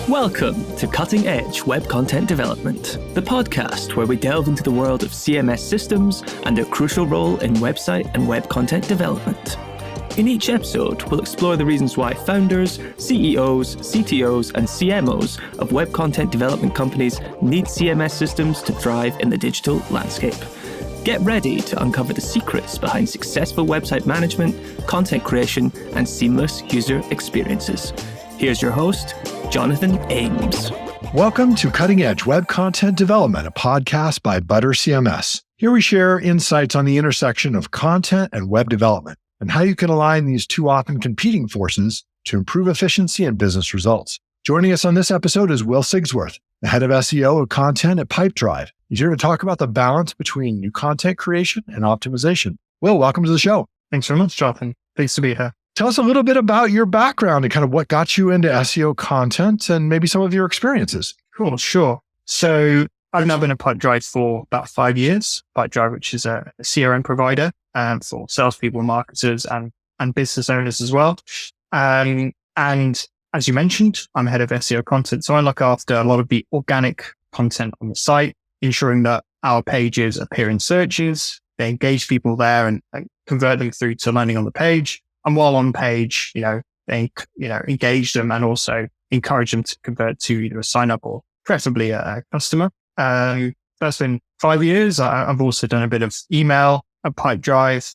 Welcome to Cutting Edge Web Content Development, the podcast where we delve into the world of CMS systems and their crucial role in website and web content development. In each episode, we'll explore the reasons why founders, CEOs, CTOs, and CMOs of web content development companies need CMS systems to thrive in the digital landscape. Get ready to uncover the secrets behind successful website management, content creation, and seamless user experiences. Here's your host, Jonathan Ames. Welcome to Cutting Edge Web Content Development, a podcast by ButterCMS. Here we share insights on the intersection of content and web development and how you can align these two often competing forces to improve efficiency and business results. Joining us on this episode is Will Sigsworth, the Head of SEO Content at Pipedrive. He's here to talk about the balance between new content creation and optimization. Will, welcome to the show. Thanks very much, Jonathan. Pleased to be here. Tell us a little bit about your background and kind of what got you into SEO content and maybe some of your experiences. Cool, sure. So I've now been at Pipedrive for about 5 years. Pipedrive, which is a CRM provider for salespeople, marketers, and business owners as well. And as you mentioned, I'm head of SEO content. So I look after a lot of the organic content on the site, ensuring that our pages appear in searches, they engage people there and convert them through to landing on the page. And while on page, they engage them and also encourage them to convert to either a sign up or preferably a customer. That's been 5 years. I've also done a bit of email at Pipedrive,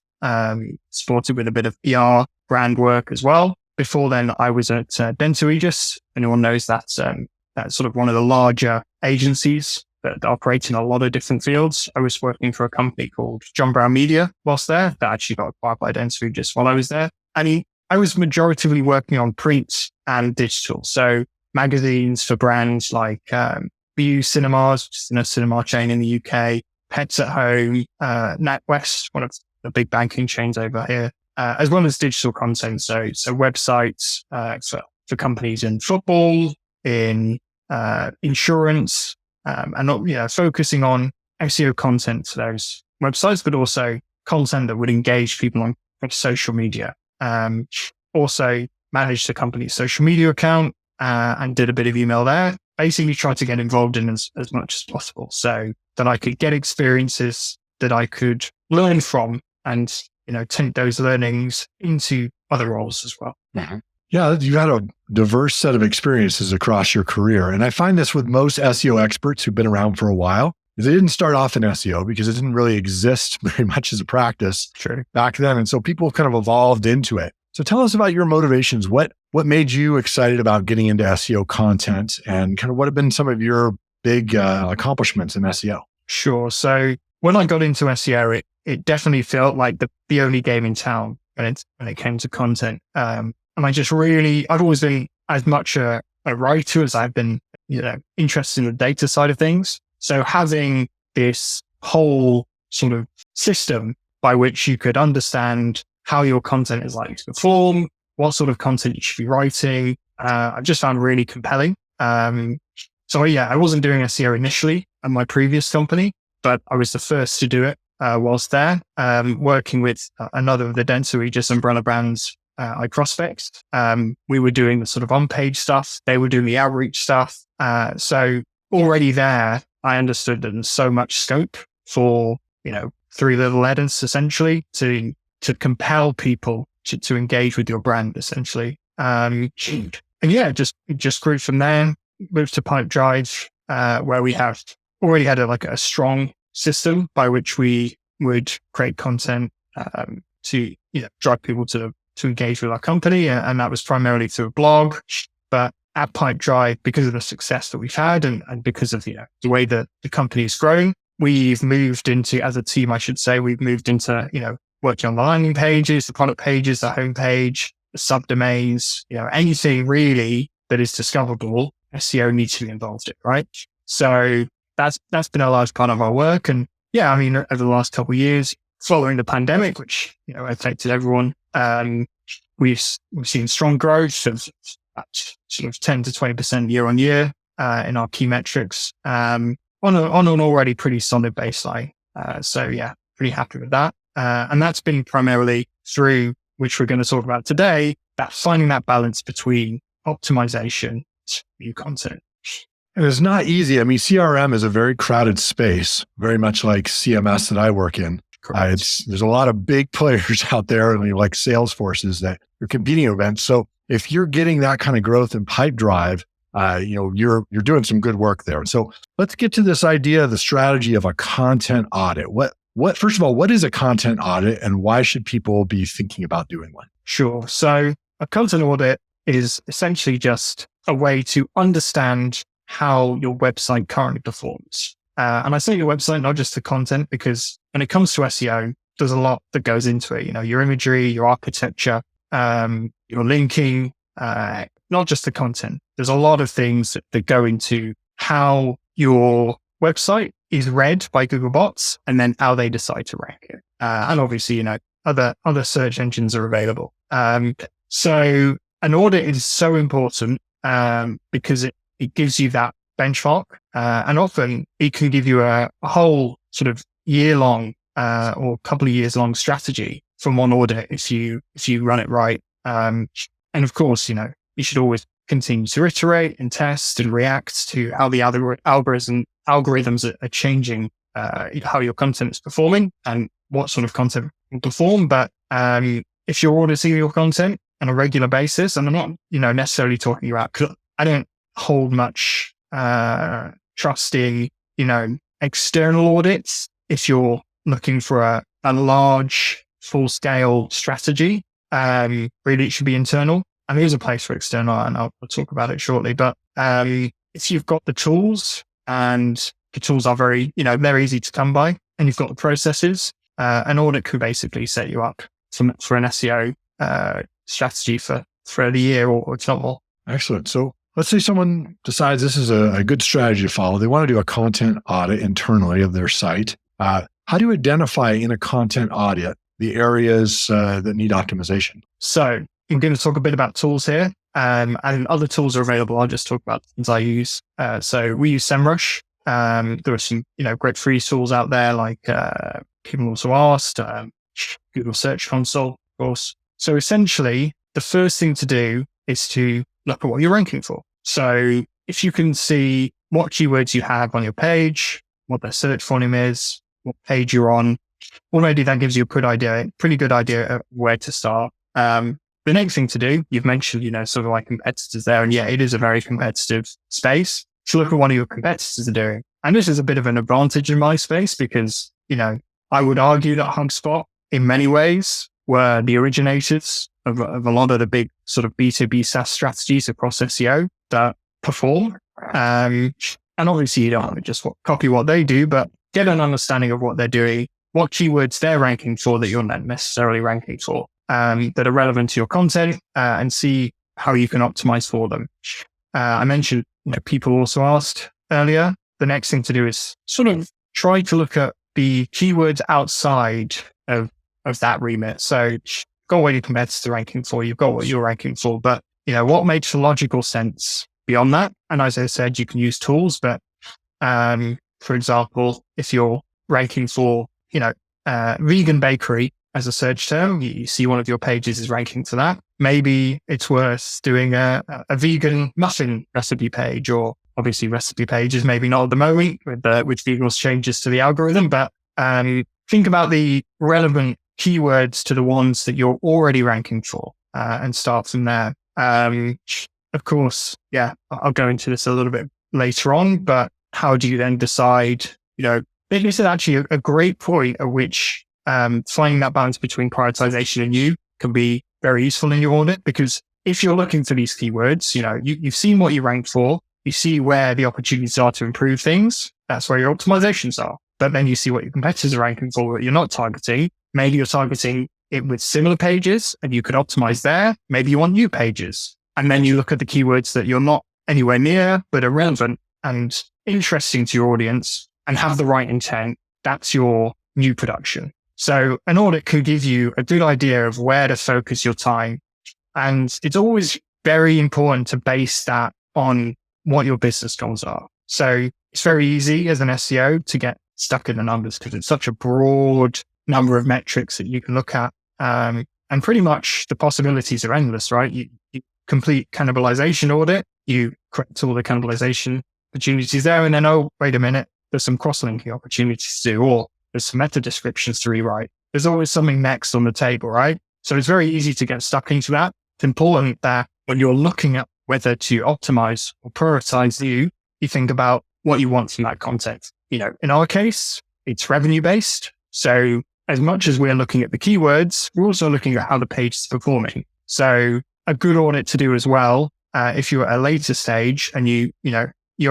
supported with a bit of PR brand work as well. Before then, I was at Aegis. Anyone knows that's sort of one of the larger agencies that operate in a lot of different fields. I was working for a company called John Brown Media whilst there that actually got acquired by Aegis while I was there. And I was majoritively working on print and digital. So magazines for brands like View Cinemas, which is a cinema chain in the UK, Pets at Home, NatWest, one of the big banking chains over here, as well as digital content. So websites for companies in football, in insurance, and focusing on SEO content for those websites, but also content that would engage people on social media. Also managed the company's social media account and did a bit of email there. Basically tried to get involved in as much as possible so that I could get experiences that I could learn from and, take those learnings into other roles as well. Mm-hmm. Yeah, you've had a diverse set of experiences across your career. And I find this with most SEO experts who've been around for a while. They didn't start off in SEO because it didn't really exist very much as a practice back then. And so people kind of evolved into it. So tell us about your motivations. What made you excited about getting into SEO content and kind of what have been some of your big accomplishments in SEO? Sure. So when I got into SEO, it definitely felt like the only game in town when it came to content. And I've always been as much a writer as I've been, interested in the data side of things. So having this whole sort of system by which you could understand how your content is likely to perform, what sort of content you should be writing, I've just found really compelling. I wasn't doing SEO initially at my previous company, but I was the first to do it whilst there, working with another of the Aegis umbrella brands, iProspect. We were doing the sort of on-page stuff. They were doing the outreach stuff. So already there, I understood that there's so much scope for, 3 little letters essentially to compel people to engage with your brand essentially. And yeah, it just grew from there, moved to Pipedrive, where we have already had a strong system by which we would create content, to, drive people to engage with our company. And that was primarily through a blog, but at Pipedrive, because of the success that we've had and because of, the way that the company has grown, we've moved into, as a team, I should say, we've moved into, working on the landing pages, the product pages, the homepage, the subdomains, anything really that is discoverable, SEO needs to be involved in, right? So that's been a large part of our work. And yeah, over the last couple of years, following the pandemic, which, affected everyone, we've seen strong growth of sort of 10 to 20% year on year, in our key metrics, on an already pretty solid baseline. So yeah, pretty happy with that. And that's been primarily through, which we're going to talk about today, that finding that balance between optimization, create new content. And it's not easy. I mean, CRM is a very crowded space, very much like CMS that I work in. There's a lot of big players out there, and like Salesforces that are competing events. So if you're getting that kind of growth in Pipedrive, you're doing some good work there. So let's get to this idea of the strategy of a content audit. First of all, what is a content audit, and why should people be thinking about doing one? Sure. So a content audit is essentially just a way to understand how your website currently performs. And I say your website, not just the content, because when it comes to SEO, there's a lot that goes into it. Your imagery, your architecture, your linking, not just the content. There's a lot of things that go into how your website is read by Google bots and then how they decide to rank it. And obviously, other search engines are available. So an audit is so important because it gives you that benchmark, and often it can give you a whole sort of year-long or couple of years long strategy from one audit if you run it right. And of course, you should always continue to iterate and test and react to how the algorithms are changing how your content is performing and what sort of content will perform. But if you're auditing your content on a regular basis, and I'm not necessarily talking about, 'cause I don't hold much trusting external audits. If you're looking for a large full-scale strategy, really it should be internal. And there's a place for external, and I'll talk about it shortly. But if you've got the tools, and the tools are very, they're easy to come by, and you've got the processes, an audit could basically set you up for an SEO strategy for the year or it's not more. Excellent. So let's say someone decides this is a good strategy to follow. They want to do a content audit internally of their site. How do you identify in a content audit the areas that need optimization? So I'm going to talk a bit about tools here, and other tools are available. I'll just talk about the things I use. So we use SEMrush. There are some, great free tools out there, like people also asked, Google Search Console, of course. So essentially, the first thing to do is to look at what you're ranking for. So if you can see what keywords you have on your page, what their search volume is, what page you're on, already that gives you a pretty good idea of where to start. The next thing to do, you've mentioned, sort of like competitors there. And yeah, it is a very competitive space. So look at what your competitors are doing. And this is a bit of an advantage in my space because, I would argue that HubSpot in many ways were the originators of a lot of the big sort of B2B SaaS strategies across SEO that perform. And obviously you don't want to just copy what they do, but get an understanding of what they're doing, what keywords they're ranking for that you're not necessarily ranking for, that are relevant to your content, and see how you can optimize for them. I mentioned, people also asked earlier, the next thing to do is sort of try to look at the keywords outside of that remit. So you've got what your competitors are ranking for, you've got what you're ranking for, but what makes logical sense beyond that? And as I said, you can use tools, but for example, if you're ranking for, vegan bakery as a search term, you see one of your pages is ranking for that. Maybe it's worth doing a vegan muffin recipe page, or obviously recipe pages, maybe not at the moment with Google's changes to the algorithm, but think about the relevant keywords to the ones that you're already ranking for, and start from there. Of course, I'll go into this a little bit later on, but how do you then decide, this is actually a great point at which finding that balance between prioritization and you can be very useful in your audit, because if you're looking for these keywords, you've seen what you rank for, you see where the opportunities are to improve things. That's where your optimizations are. But then you see what your competitors are ranking for that you're not targeting. Maybe you're targeting it with similar pages and you could optimize there. Maybe you want new pages. And then you look at the keywords that you're not anywhere near, but are relevant and interesting to your audience and have the right intent. That's your new production. So an audit could give you a good idea of where to focus your time. And it's always very important to base that on what your business goals are. So it's very easy as an SEO to get stuck in the numbers because it's such a broad number of metrics that you can look at. And pretty much the possibilities are endless, right? You complete cannibalization audit you correct all the cannibalization opportunities there. And then, oh, wait a minute, there's some cross-linking opportunities to do, or there's some meta descriptions to rewrite. There's always something next on the table, right? So it's very easy to get stuck into that. It's important that when you're looking at whether to optimize or prioritize you think about what you want from that content. In our case, it's revenue-based. So as much as we're looking at the keywords, we're also looking at how the page is performing. So a good audit to do as well, if you're at a later stage and you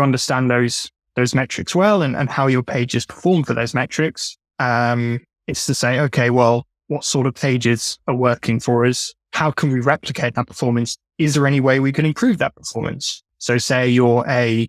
understand those metrics well and how your pages perform for those metrics, it's to say, okay, well, what sort of pages are working for us? How can we replicate that performance? Is there any way we can improve that performance? So say you're a,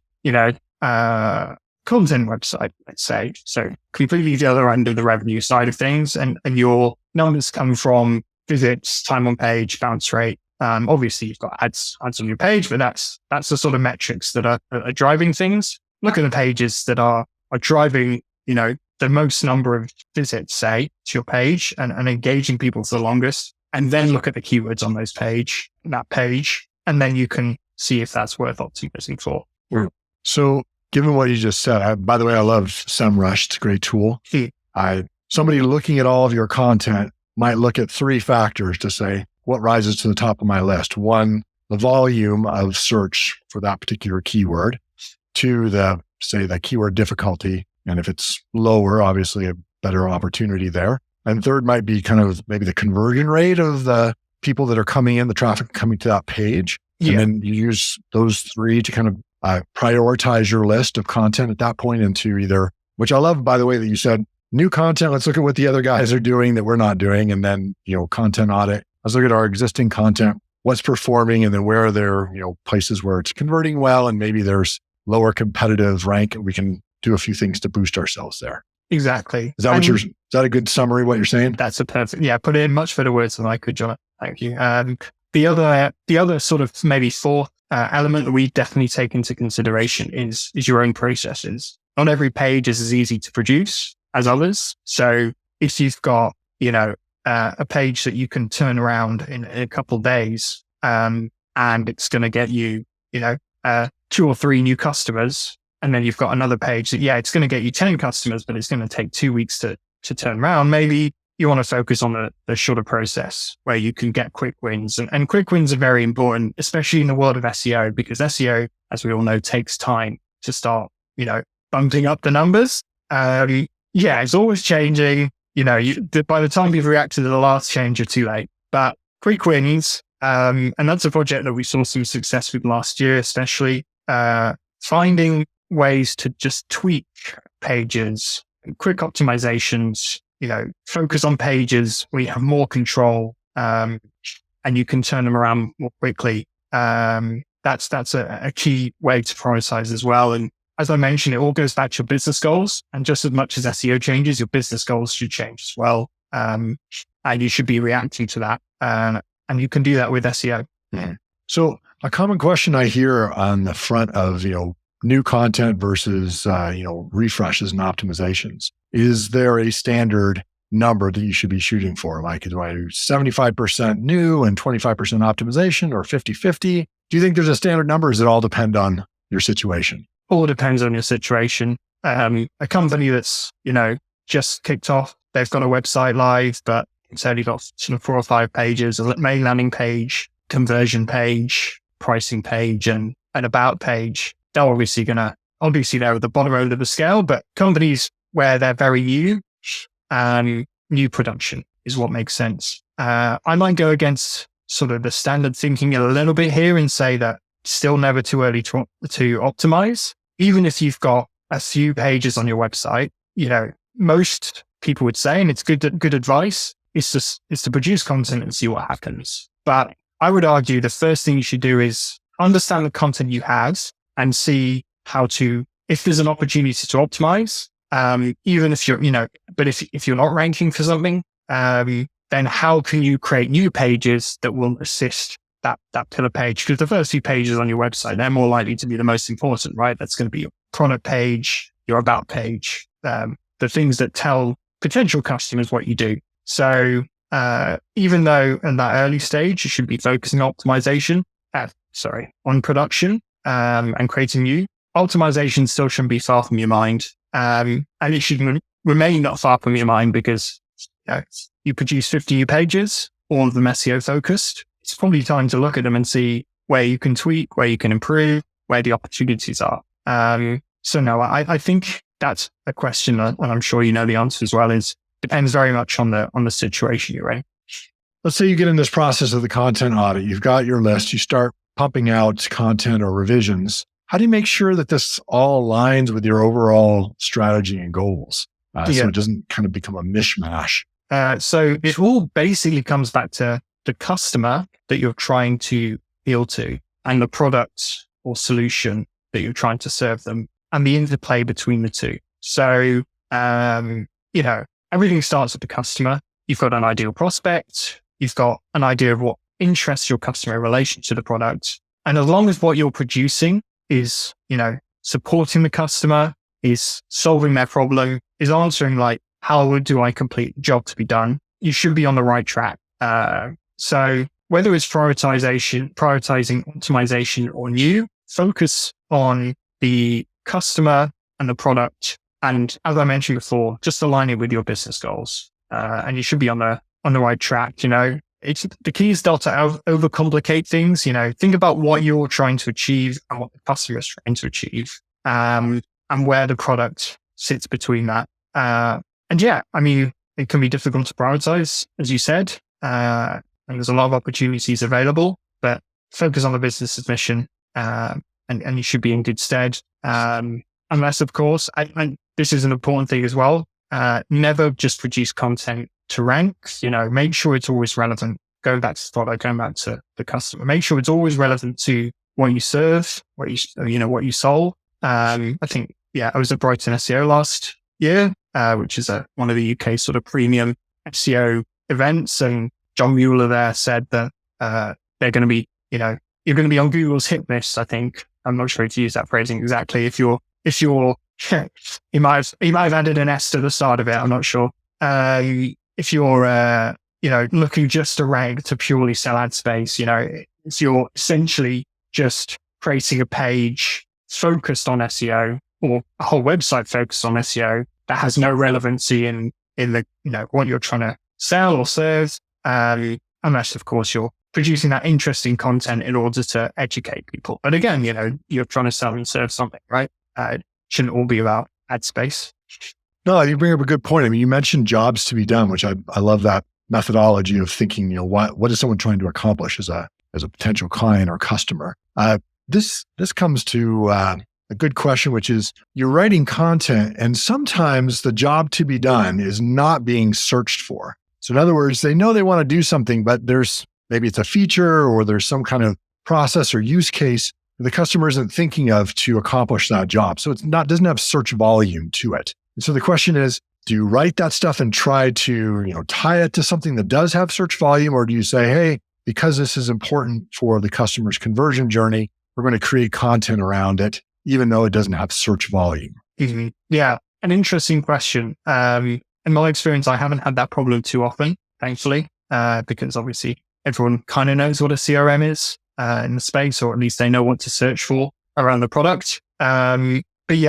content website, let's say, so completely the other end of the revenue side of things. And your numbers come from visits, time on page, bounce rate. Obviously you've got ads on your page, but that's the sort of metrics that are driving things. Look at the pages that are driving, the most number of visits, say, to your page and engaging people for the longest. And then look at the keywords on that page, and then you can see if that's worth optimizing for. So given what you just said, by the way, I love SEMrush. It's a great tool. Somebody looking at all of your content might look at three factors to say, what rises to the top of my list? One, the volume of search for that particular keyword. Two, the keyword difficulty. And if it's lower, obviously a better opportunity there. And third might be kind of maybe the conversion rate of the people that are coming in, the traffic coming to that page. Yeah. And then you use those three to kind of prioritize your list of content at that point into either, which I love, by the way, that you said, new content, let's look at what the other guys are doing that we're not doing. And then, content audit, let's look at our existing content, what's performing, and then where are there, places where it's converting well, and maybe there's lower competitive rank, and we can do a few things to boost ourselves there. Exactly. Is that a good summary of what you're saying? That's a perfect, put it in much better words than I could, John. Thank you. The other sort of maybe fourth element that we definitely take into consideration is your own processes. Not every page is as easy to produce as others. So if you've got, a page that you can turn around in a couple of days, and it's going to get you, 2 or 3 new customers, and then you've got another page that, it's going to get you 10 customers, but it's going to take 2 weeks to turn around. Maybe you want to focus on the shorter process where you can get quick wins. And quick wins are very important, especially in the world of SEO, because SEO, as we all know, takes time to start, bumping up the numbers. It's always changing. By the time you've reacted to the last change, you're too late. But quick wins, and that's a project that we saw some success with last year, especially finding ways to just tweak pages, quick optimizations, focus on pages where you have more control, and you can turn them around more quickly. That's a key way to prioritize as well. And as I mentioned, it all goes back to your business goals. And just as much as SEO changes, your business goals should change as well. And you should be reacting to that. And you can do that with SEO. Yeah. So a common question I hear on the front of, new content versus, refreshes and optimizations. Is there a standard number that you should be shooting for? Like, do I do 75% new and 25% optimization, or 50-50? Do you think there's a standard number? Or does it all depend on your situation? All depends on your situation. A company that's, just kicked off, they've got a website live, but it's only got sort of 4 or 5 pages, a main landing page, conversion page, pricing page, and an about page. They're obviously they're at the bottom end of the scale, but companies where they're very new, new production is what makes sense. I might go against sort of the standard thinking a little bit here and say that it's still never too early to optimize. Even if you've got a few pages on your website, most people would say, and it's good advice, is to produce content and see what happens. But I would argue the first thing you should do is understand the content you have and see how to, if there's an opportunity to optimize, even if you're, but if you're not ranking for something, then how can you create new pages that will assist that pillar page? Because the first few pages on your website, they're more likely to be the most important, right? That's going to be your product page, your about page, the things that tell potential customers what you do. So even though in that early stage, you should be focusing on optimization, on production, and creating new, optimization still shouldn't be far from your mind. And it should remain not far from your mind because you produce 50 new pages, all of them SEO focused. It's probably time to look at them and see where you can tweak, where you can improve, where the opportunities are. So no, I think that's a question, and I'm sure you know the answer as well, is depends very much on the situation you're in. Let's say you get in this process of the content audit. You've got your list. You start pumping out content or revisions. How do you make sure that this all aligns with your overall strategy and goals? So it doesn't kind of become a mishmash. So it all basically comes back to the customer that you're trying to appeal to and the product or solution that you're trying to serve them and the interplay between the two. So, everything starts with the customer. You've got an ideal prospect. You've got an idea of what interests your customer in relation to the product. And as long as what you're producing is, supporting the customer, is solving their problem, is answering like, how do I complete the job to be done? You should be on the right track. So whether it's prioritizing, optimization or new, focus on the customer and the product. And as I mentioned before, just align it with your business goals. And you should be on the right track. It's the key is not to overcomplicate things. Think about what you're trying to achieve and what the customer is trying to achieve, and where the product sits between that. It can be difficult to prioritize, as you said, and there's a lot of opportunities available, but focus on the business's mission, and you should be in good stead. Unless, of course, and this is an important thing as well, never just produce content to rank. Make sure it's always relevant. Going back to the product, going back to the customer, make sure it's always relevant to what you serve, what you solve. I think, I was at Brighton SEO last year, which is one of the UK sort of premium SEO events. And John Mueller there said that they're going to be, you're going to be on Google's hit list. I think I'm not sure if you use that phrasing exactly. If you're, he might have added an S to the start of it. I'm not sure. If you're, looking just to rank to purely sell ad space, if you're essentially just creating a page focused on SEO or a whole website focused on SEO that has no relevancy in the, what you're trying to sell or serve. Unless, of course, you're producing that interesting content in order to educate people. But again, you're trying to sell and serve something, right? It shouldn't all be about ad space. No, you bring up a good point. You mentioned jobs to be done, which I love that methodology of thinking, what is someone trying to accomplish as a potential client or customer? This comes to a good question, which is you're writing content and sometimes the job to be done is not being searched for. So in other words, they know they want to do something, but maybe it's a feature or there's some kind of process or use case the customer isn't thinking of to accomplish that job. So doesn't have search volume to it. And so the question is, do you write that stuff and try to, tie it to something that does have search volume? Or do you say, hey, because this is important for the customer's conversion journey, we're going to create content around it, even though it doesn't have search volume? Mm-hmm. Yeah, an interesting question. In my experience, I haven't had that problem too often, thankfully, because obviously everyone kind of knows what a CRM is in the space, or at least they know what to search for around the product. We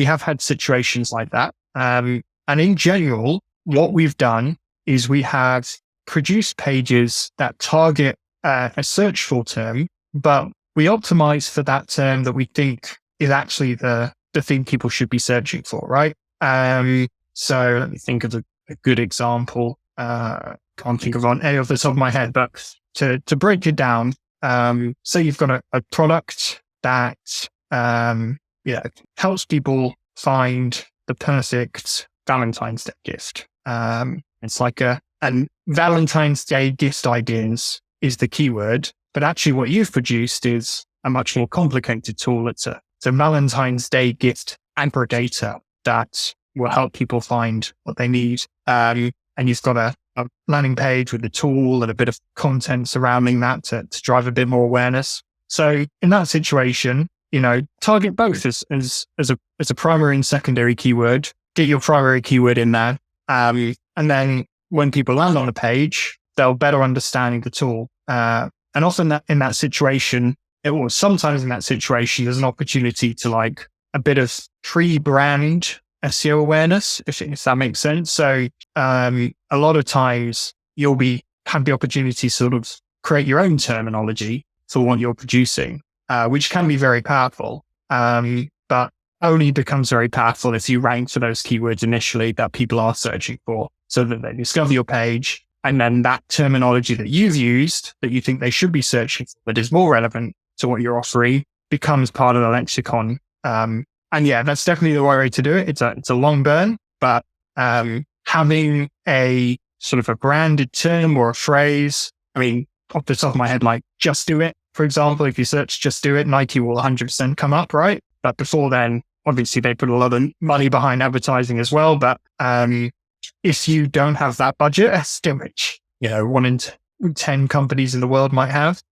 have had situations like that. And in general, what we've done is we have produced pages that target a searchable term, but we optimize for that term that we think is actually the thing people should be searching for, right? So let me think of a good example. Can't think of on any off the top of my head, but to break it down, say you've got a product that helps people find the perfect Valentine's Day gift. It's like and Valentine's Day gift ideas is the keyword, but actually what you've produced is a much more complicated tool. It's a Valentine's Day gift aggregator that will help people find what they need. And you've got a landing page with the tool and a bit of content surrounding that to drive a bit more awareness. So in that situation, target both as a primary and secondary keyword. Get your primary keyword in there. And then when people land on the page, they'll better understand the tool. And often in that situation, or sometimes in that situation, there's an opportunity to like a bit of pre-brand SEO awareness, if that makes sense. So a lot of times you'll have the opportunity to sort of create your own terminology for what you're producing, which can be very powerful, but only becomes very powerful if you rank for those keywords initially that people are searching for, so that they discover your page. And then that terminology that you've used that you think they should be searching for, that is more relevant to what you're offering, becomes part of the lexicon. And yeah, that's definitely the right way to do it. It's a long burn, but having a sort of a branded term or a phrase, I mean, off the top of my head, like just do it, for example, if you search just do it, Nike will 100% come up, right? But before then, obviously they put a lot of money behind advertising as well. But if you don't have that budget, which, 1 in 10 companies in the world might have,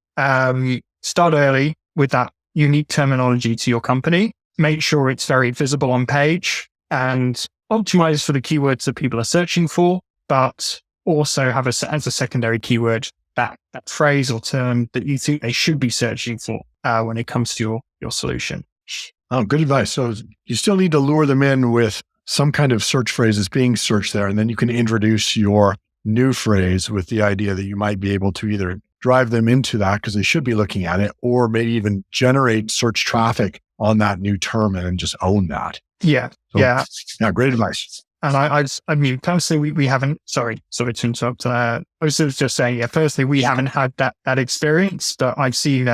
start early with that unique terminology to your company. Make sure it's very visible on page and optimize for the keywords that people are searching for, but also have as a secondary keyword that phrase or term that you think they should be searching for when it comes to your solution. Oh, good advice. So you still need to lure them in with some kind of search phrase that's being searched there, and then you can introduce your new phrase with the idea that you might be able to either drive them into that because they should be looking at it, or maybe even generate search traffic on that new term and just own that. Yeah. So, yeah. Great advice. And I mean, personally, we haven't, sorry to interrupt. I was just saying, firstly, we haven't had that experience, but I've seen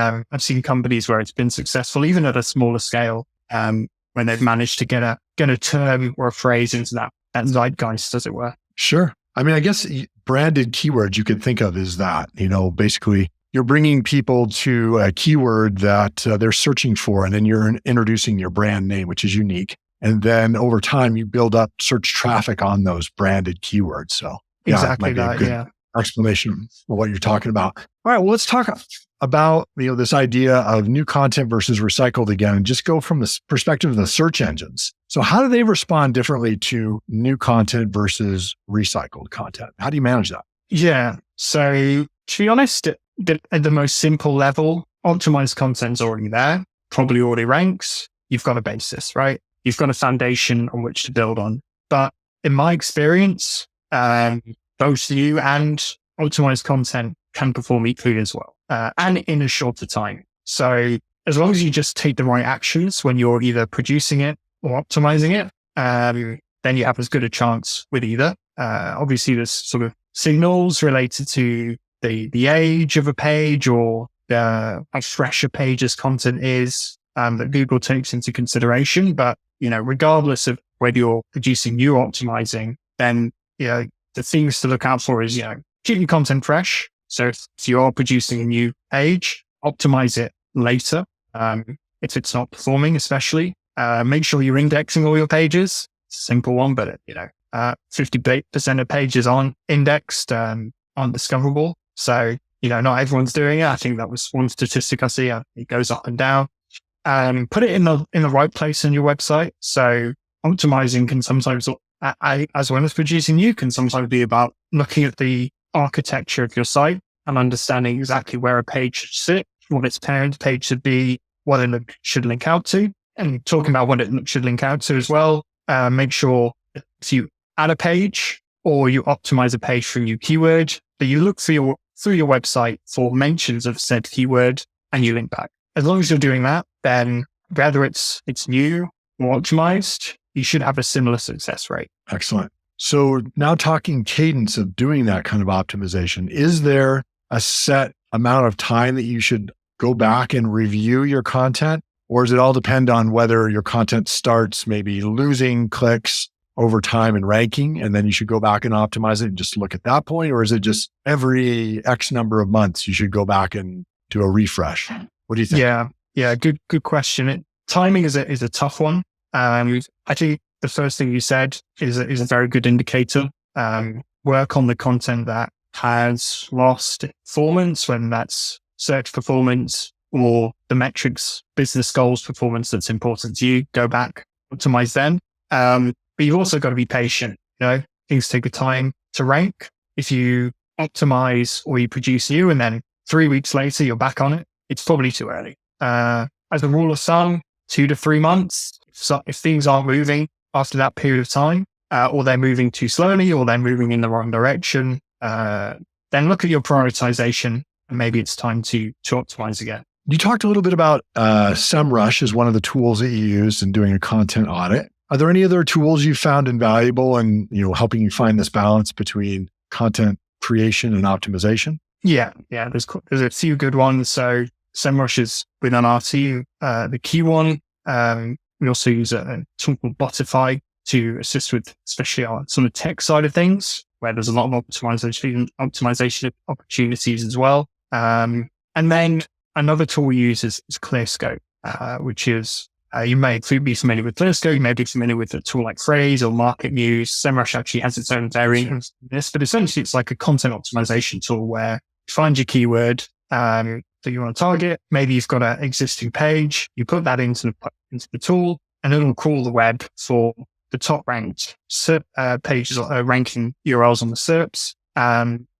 companies where it's been successful, even at a smaller scale, when they've managed to get a term or a phrase into that zeitgeist, as it were. Sure. I mean, I guess branded keywords you could think of is that, basically you're bringing people to a keyword that they're searching for, and then you're introducing your brand name, which is unique. And then over time, you build up search traffic on those branded keywords. So exactly that, might be a good explanation of what you're talking about. All right, well, let's talk about this idea of new content versus recycled again, and just go from the perspective of the search engines. So how do they respond differently to new content versus recycled content? How do you manage that? Yeah. So to be honest, at the most simple level, optimized content's already there, probably already ranks. You've got a basis, right? You've got a foundation on which to build on. But in my experience, both new and optimized content can perform equally as well, and in a shorter time. So as long as you just take the right actions when you're either producing it or optimizing it, then you have as good a chance with either. Obviously, there's sort of signals related to the age of a page or how fresh a page's content is that Google takes into consideration. But regardless of whether you're producing new or optimizing, then the things to look out for is keep your content fresh. So if you are producing a new page, optimize it later. If it's not performing, especially, make sure you're indexing all your pages. It's a simple one, but 50% of pages aren't indexed, aren't discoverable. So, not everyone's doing it. I think that was one statistic I see. It goes up and down. Put it in the right place on your website. So optimizing can sometimes, as well as producing new, can sometimes be about looking at the architecture of your site and understanding exactly where a page should sit, what its parent page should be, what it should link out to, and talking about what it should link out to as well. Make sure if you add a page or you optimize a page for a new keyword, that you look through your website for mentions of said keyword and you link back. As long as you're doing that, then whether it's new or optimized, you should have a similar success rate. Excellent. So now talking cadence of doing that kind of optimization, is there a set amount of time that you should go back and review your content? Or does it all depend on whether your content starts maybe losing clicks over time and ranking, and then you should go back and optimize it and just look at that point? Or is it just every X number of months you should go back and do a refresh? What do you think? Yeah. Good question. Timing is a tough one. I think the first thing you said is a very good indicator. Work on the content that has lost performance, when that's search performance or the metrics, business goals performance that's important to you. Go back, optimize them. But you've also got to be patient. Things take a time to rank. If you optimize or you produce new and then 3 weeks later you're back on it, it's probably too early. As a rule of thumb, 2 to 3 months. If things aren't moving after that period of time, or they're moving too slowly, or they're moving in the wrong direction, then look at your prioritization, and maybe it's time to optimize again. You talked a little bit about SEMrush as one of the tools that you use in doing a content audit. Are there any other tools you found invaluable in helping you find this balance between content creation and optimization? Yeah. There's a few good ones. So SEMrush is within our team, the key one. We also use a tool called ButterCMS to assist with, especially our sort of tech side of things, where there's a lot of optimization opportunities as well. And then another tool we use is ClearScope, which is, you may be familiar with ClearScope, you may be familiar with a tool like Phrase or Market News. SEMrush actually has its own variant of this, but essentially it's like a content optimization tool where you find your keyword that you want to target. Maybe you've got an existing page, you put that into the tool, and it'll crawl the web for the top ranked pages or ranking URLs on the SERPs,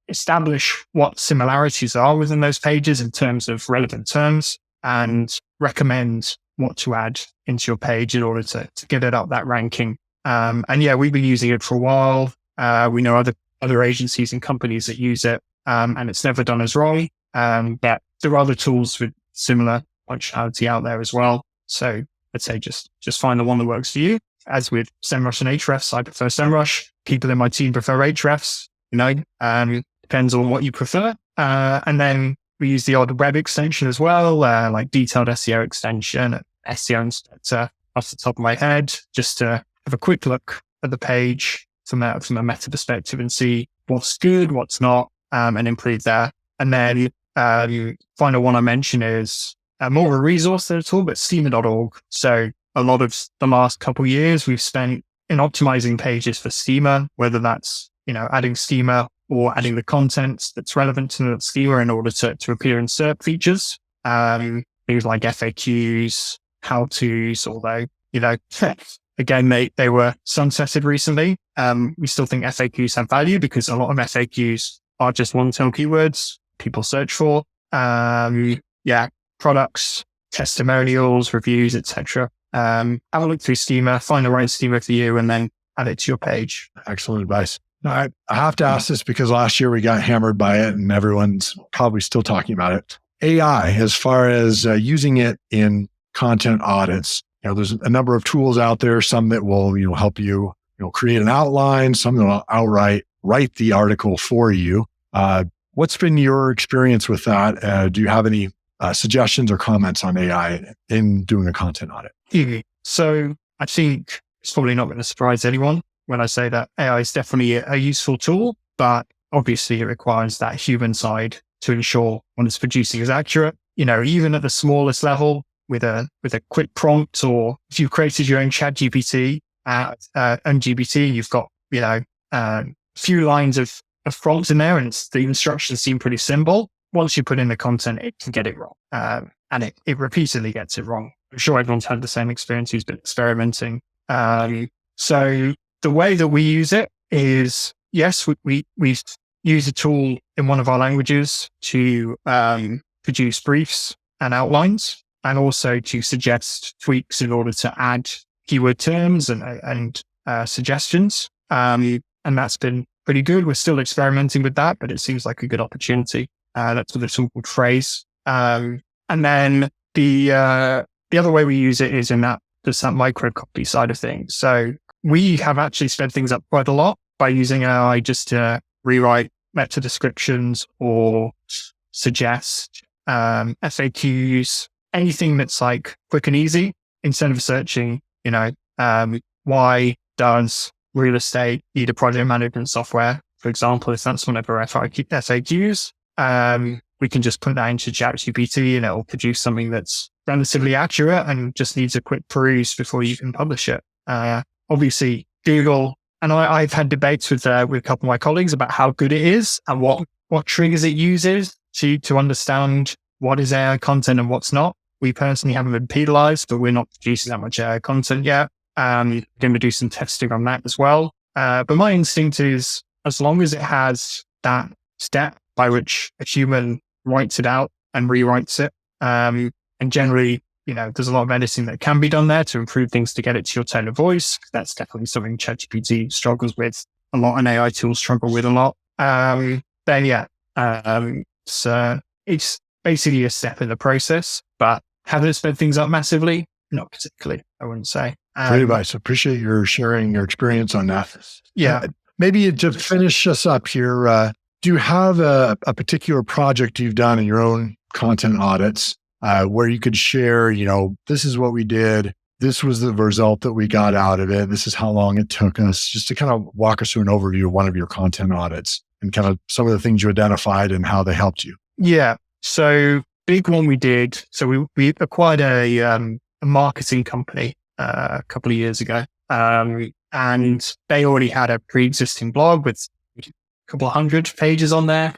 establish what similarities are within those pages in terms of relevant terms, and recommend what to add into your page in order to get it up that ranking. And yeah, we've been using it for a while. We know other agencies and companies that use it, and it's never done us wrong. But there are other tools with similar functionality out there as well. So I'd say just find the one that works for you. As with SEMrush and Ahrefs, I prefer SEMrush. People in my team prefer Ahrefs. Depends on what you prefer. And then we use the odd web extension as well, like detailed SEO extension, SEO inspector off the top of my head, just to have a quick look at the page from a meta perspective and see what's good, what's not, and improve there. And then final one I mentioned is more of a resource than a tool, but Steamer.org. So a lot of the last couple of years we've spent in optimizing pages for schema, whether that's adding schema or adding the content that's relevant to the schema in order to appear in SERP features. Things like FAQs, how-tos, although, again, they were sunsetted recently. We still think FAQs have value because a lot of FAQs are just long-tail keywords people search for. Products, testimonials, reviews, etc. Have a look through schema, find the right schema for you, and then add it to your page. Excellent advice. Now, I have to ask this because last year we got hammered by it and everyone's probably still talking about it. AI, as far as using it in content audits, there's a number of tools out there, some that will, help you, create an outline, some that will outright write the article for you. What's been your experience with that? Do you have any suggestions or comments on AI in doing a content audit? So I think it's probably not going to surprise anyone when I say that AI is definitely a useful tool, but obviously it requires that human side to ensure what it's producing is accurate. Even at the smallest level with a quick prompt, or if you've created your own ChatGPT and GPT, you've got, a few lines of prompts in there and the instructions seem pretty simple. Once you put in the content, it can get it wrong. And it repeatedly gets it wrong. I'm sure everyone's had the same experience who's been experimenting. So the way that we use it is, yes, we use a tool in one of our languages to produce briefs and outlines, and also to suggest tweaks in order to add keyword terms and suggestions. And that's been pretty good. We're still experimenting with that, but it seems like a good opportunity. That's with a tool called Phrase. And then the other way we use it is in that micro copy side of things. So we have actually sped things up quite a lot by using AI just to rewrite meta descriptions or suggest FAQs, anything that's like quick and easy, instead of searching, why does real estate need a project management software? For example, if that's one of our FAQs, we can just put that into ChatGPT and it'll produce something that's relatively accurate and just needs a quick peruse before you can publish it. Obviously, Google, and I've had debates with a couple of my colleagues about how good it is and what triggers it uses to understand what is AI content and what's not. We personally haven't been penalized, but we're not producing that much AI content yet. Going to do some testing on that as well. But my instinct is, as long as it has that step by which a human writes it out and rewrites it, And generally, there's a lot of editing that can be done there to improve things to get it to your tone of voice. That's definitely something ChatGPT struggles with a lot and AI tools struggle with a lot. So it's basically a step in the process, but have it sped things up massively? Not particularly, I wouldn't say. Great advice. Appreciate your sharing your experience on that. Yeah. Maybe to finish us up here, do you have a particular project you've done in your own content audits where you could share, this is what we did, this was the result that we got out of it, this is how long it took us, just to kind of walk us through an overview of one of your content audits and kind of some of the things you identified and how they helped you? Yeah. So big one we did. So we acquired a marketing company a couple of years ago. And they already had a pre-existing blog with a couple of hundred pages on there.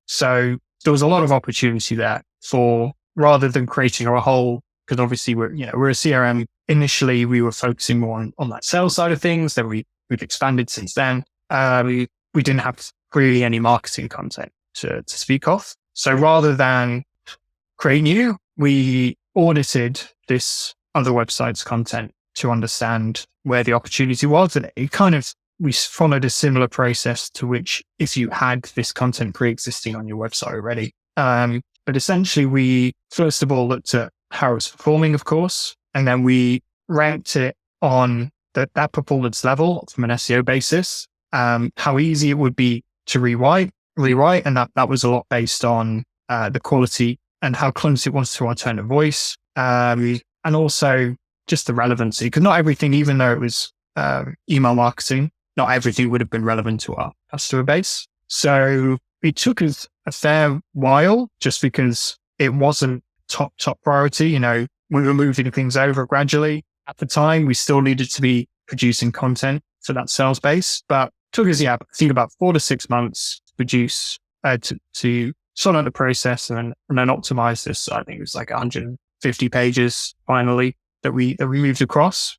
So there was a lot of opportunity there for, rather than creating a whole, because obviously we're a CRM. Initially, we were focusing more on that sales side of things. Then we've expanded since then. We didn't have really any marketing content to speak of. So rather than create new, we audited this other website's content to understand where the opportunity was. And we followed a similar process to which if you had this content pre-existing on your website already. But essentially we first of all looked at how it's performing, of course, and then we ranked it on that performance level from an SEO basis, how easy it would be to rewrite. And that was a lot based on the quality and how close it was to our tone of voice. And also just the relevancy, because not everything, even though it was email marketing, not everything would have been relevant to our customer base. So it took us a fair while just because it wasn't top priority. We were moving things over gradually. At the time, we still needed to be producing content for that sales base, but it took us, I think about 4 to 6 months to produce, to sort out the process and then optimize this. I think it was like 150 pages finally that we moved across.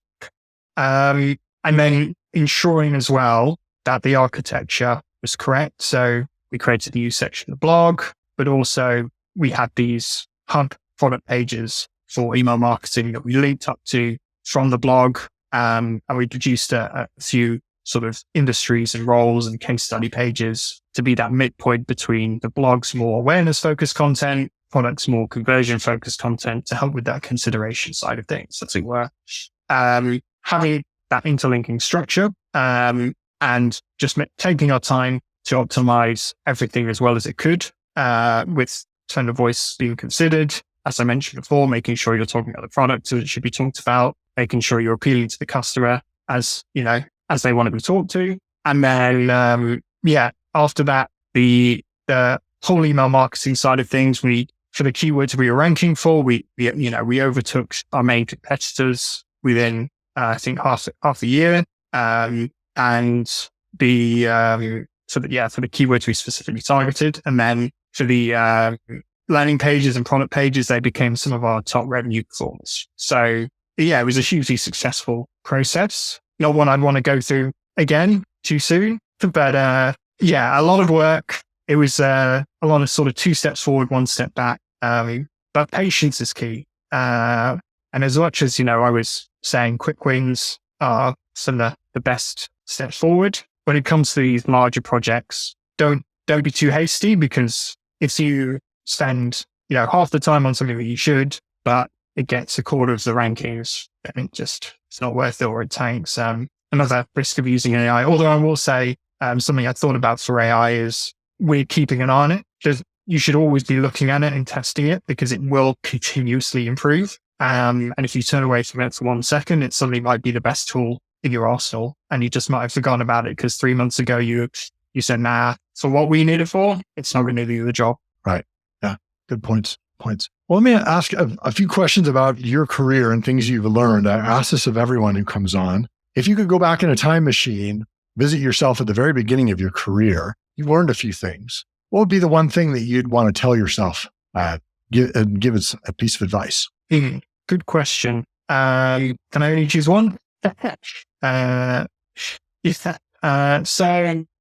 And then ensuring as well that the architecture was correct. So we created a new section of the blog, but also we had these hub product pages for email marketing that we linked up to from the blog. And we produced a few sort of industries and roles and case study pages to be that midpoint between the blog's more awareness focused content, products more conversion focused content to help with that consideration side of things, as it were. Having that interlinking structure, and just taking our time to optimize everything as well as it could, with tone of voice being considered. As I mentioned before, making sure you're talking about the product that it should be talked about, making sure you're appealing to the customer as they want to be talked to. And then, after that, the whole email marketing side of things, for the keywords we were ranking for, we overtook our main competitors within, I think half a year. For the keywords we specifically targeted. And then for the, landing pages and product pages, they became some of our top revenue performers. So it was a hugely successful process. Not one I'd want to go through again too soon, but a lot of work. It was a lot of sort of 2 steps forward, 1 step back. But patience is key. And as much as, I was saying quick wins are some of the best steps forward, when it comes to these larger projects, don't be too hasty, because if you spend, half the time on something that you should, but it gets a quarter of the rankings, then it's not worth it, or it tanks. Another risk of using AI, although I will say, something I thought about for AI is we're keeping an eye on it. You should always be looking at it and testing it, because it will continuously improve. And if you turn away from it for 1 second, it suddenly might be the best tool in your arsenal, and you just might have forgotten about it because 3 months ago you said, nah, for what we need it for, it's not going to do the job. Right. Yeah. Good points. Well, let me ask a few questions about your career and things you've learned. I ask this of everyone who comes on. If you could go back in a time machine, visit yourself at the very beginning of your career, you learned a few things. What would be the one thing that you'd want to tell yourself, give us a piece of advice? Good question. Can I only choose one? So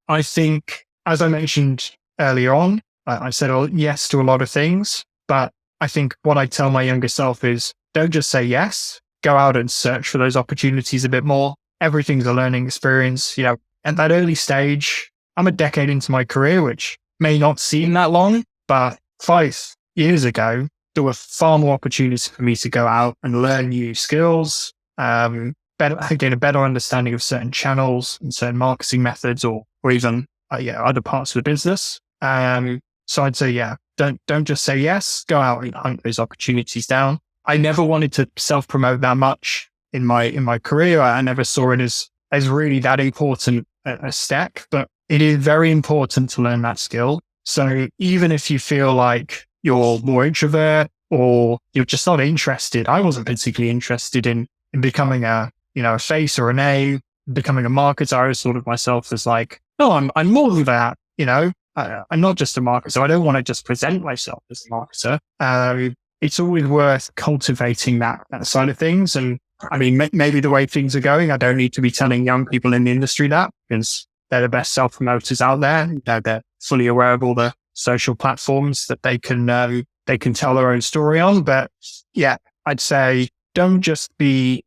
I think, as I mentioned earlier on, I said yes to a lot of things, but I think what I tell my younger self is don't just say yes, go out and search for those opportunities a bit more. Everything's a learning experience. At that early stage, I'm a decade into my career, which may not seem that long, but 5 years ago, there were far more opportunities for me to go out and learn new skills, gain a better understanding of certain channels and certain marketing methods, or even other parts of the business. So I'd say, don't just say yes, go out and hunt those opportunities down. I never wanted to self-promote that much in my career. I never saw it as really that important a step, but it is very important to learn that skill. So even if you feel like you're more introvert or you're just not interested, I wasn't particularly interested in becoming a face or a name, becoming a marketer. I was sort of myself as like, no, I'm more than that. I'm not just a marketer. I don't want to just present myself as a marketer. It's always worth cultivating that side of things. And I mean, maybe the way things are going, I don't need to be telling young people in the industry that, because they're the best self-promoters out there. They're fully aware of all the social platforms that they can tell their own story on. But yeah, I'd say don't just be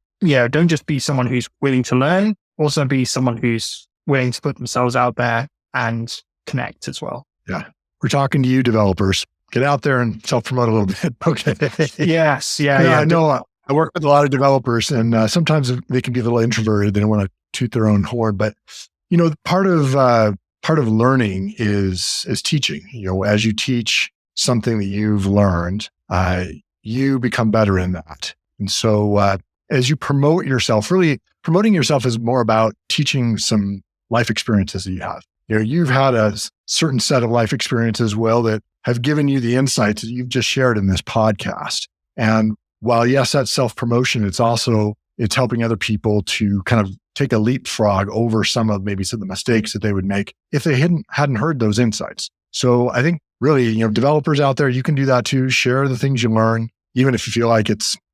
someone who's willing to learn. Also be someone who's willing to put themselves out there and connect as well. Yeah. We're talking to you developers. Get out there and self-promote a little bit. Okay. Yes. Yeah. I know I work with a lot of developers, and sometimes they can be a little introverted. They don't want to toot their own horn, but part of learning is teaching. As you teach something that you've learned, you become better in that. And so as you promote yourself, really promoting yourself is more about teaching some life experiences that you have. You've had a certain set of life experiences, Will, that have given you the insights that you've just shared in this podcast. And while yes, that's self-promotion, it's helping other people to kind of take a leapfrog over some of the mistakes that they would make if they hadn't heard those insights. So I think really, developers out there, you can do that too. Share the things you learn, even if you feel like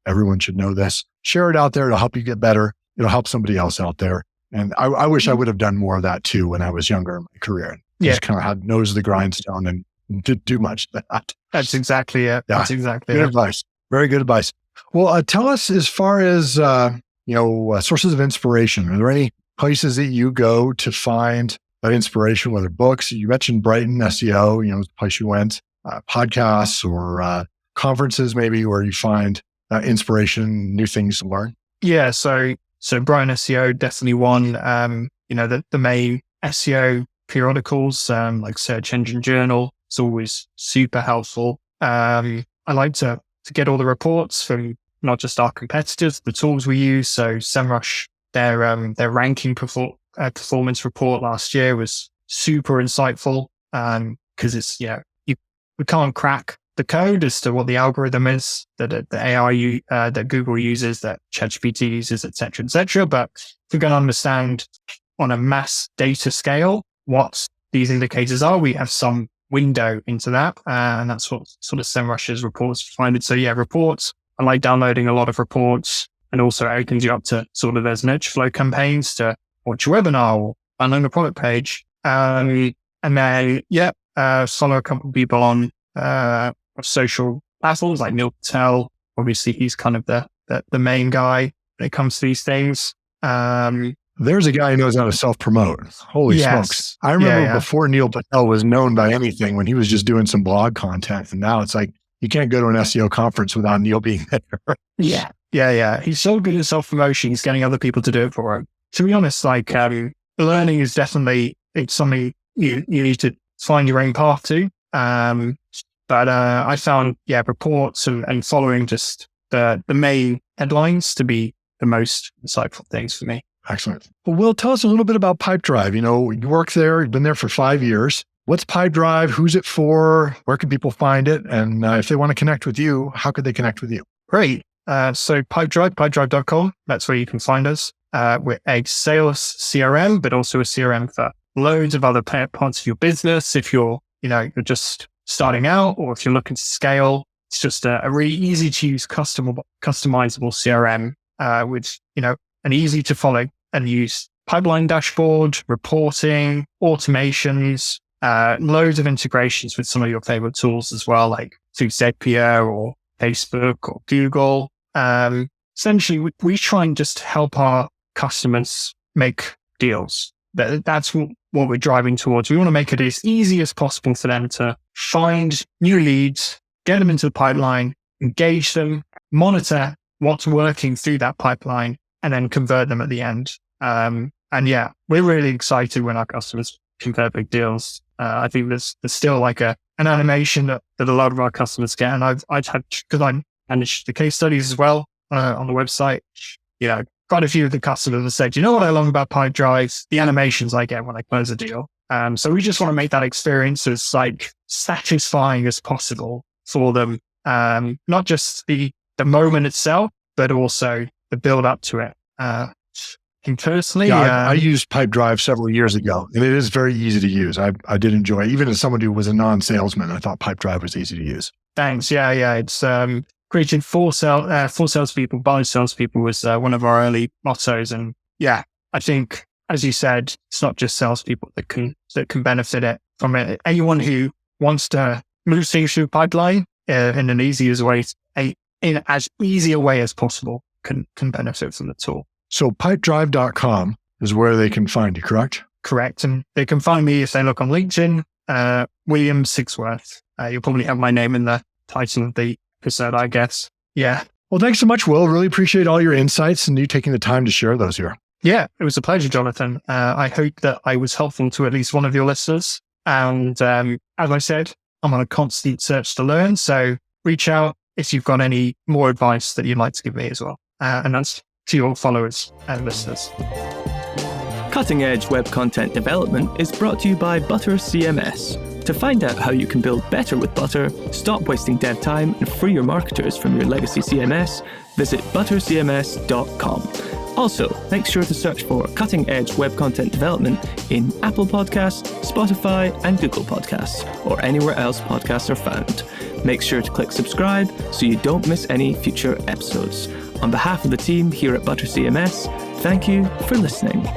everyone should know this. Share it out there. It'll help you get better. It'll help somebody else out there. And I wish I would have done more of that too when I was younger in my career. Just kind of had nose of the grindstone and didn't do much of that. That's exactly it. Yeah. That's exactly good it. advice. Very good advice. Well, tell us, as far as sources of inspiration. Are there any places that you go to find that inspiration? Whether books, you mentioned Brighton SEO, the place you went, podcasts or conferences, maybe, where you find inspiration, new things to learn. Yeah. So Brighton SEO, definitely one. The main SEO periodicals, like Search Engine Journal, is always super helpful. I like to get all the reports from not just our competitors, the tools we use. So SEMrush, their ranking performance report last year was super insightful, because it's, we can't crack the code as to what the algorithm is that the AI that Google uses, that ChatGPT uses, et cetera, But if we're going to understand on a mass data scale what these indicators are, we have some window into that. And that's what sort of SEMrush's reports find it. So yeah, reports. I like downloading a lot of reports, and also it opens you up to sort of those nudge flow campaigns to watch a webinar or download a product page. And then, follow a couple of people on social platforms like Neil Patel. Obviously, he's kind of the main guy when it comes to these things. There's a guy who knows how to self-promote. Holy smokes. I remember before Neil Patel was known by anything, when he was just doing some blog content. And now it's like, you can't go to an SEO conference without Neil being there. Yeah. He's so good at self-promotion. He's getting other people to do it for him. To be honest, learning is definitely, it's something you need to find your own path to. But I found, reports and following just the main headlines to be the most insightful things for me. Excellent. Well, Will, tell us a little bit about Pipedrive. You work there, you've been there for 5 years. What's Pipedrive? Who's it for? Where can people find it? And if they want to connect with you, how could they connect with you? Great. So Pipedrive, pipedrive.com. That's where you can find us. We're a sales CRM, but also a CRM for loads of other parts of your business. If you're just starting out, or if you're looking to scale, it's just a really easy to use customizable CRM with, an easy to follow and use pipeline dashboard, reporting, automations, loads of integrations with some of your favorite tools as well, like through Zapier or Facebook or Google. Essentially, we try and just help our customers make deals. That's what we're driving towards. We want to make it as easy as possible for them to find new leads, get them into the pipeline, engage them, monitor what's working through that pipeline, and then convert them at the end. And yeah, we're really excited when our customers convert big deals. I think there's still like an animation that a lot of our customers get. And I've had, because I manage the case studies as well on the website, quite a few of the customers have said, you know what I love about Pipedrive? The animations I get when I close a deal. So we just want to make that experience as like satisfying as possible for them. Not just the moment itself, but also the build up to it. And personally, I used Pipedrive several years ago, and it is very easy to use. I did enjoy it. Even as someone who was a non-salesman, I thought Pipedrive was easy to use. Thanks. Yeah. It's created for salespeople, by salespeople was one of our early mottos. And yeah, I think, as you said, it's not just salespeople that can benefit from it. Anyone who wants to move things through pipeline in an easiest way, in as easy a way as possible, can benefit from the tool. So pipedrive.com is where they can find you, correct? Correct. And they can find me if they look on LinkedIn, William Sigsworth. You'll probably have my name in the title of the episode, I guess. Yeah. Well, thanks so much, Will. Really appreciate all your insights and you taking the time to share those here. Yeah, it was a pleasure, Jonathan. I hope that I was helpful to at least one of your listeners. And as I said, I'm on a constant search to learn. So reach out if you've got any more advice that you'd like to give me as well. And that's to your followers and listeners. Cutting Edge Web Content Development is brought to you by ButterCMS. To find out how you can build better with Butter, stop wasting dev time, and free your marketers from your legacy CMS, visit ButterCMS.com. Also, make sure to search for Cutting Edge Web Content Development in Apple Podcasts, Spotify, and Google Podcasts, or anywhere else podcasts are found. Make sure to click subscribe so you don't miss any future episodes. On behalf of the team here at ButterCMS, thank you for listening.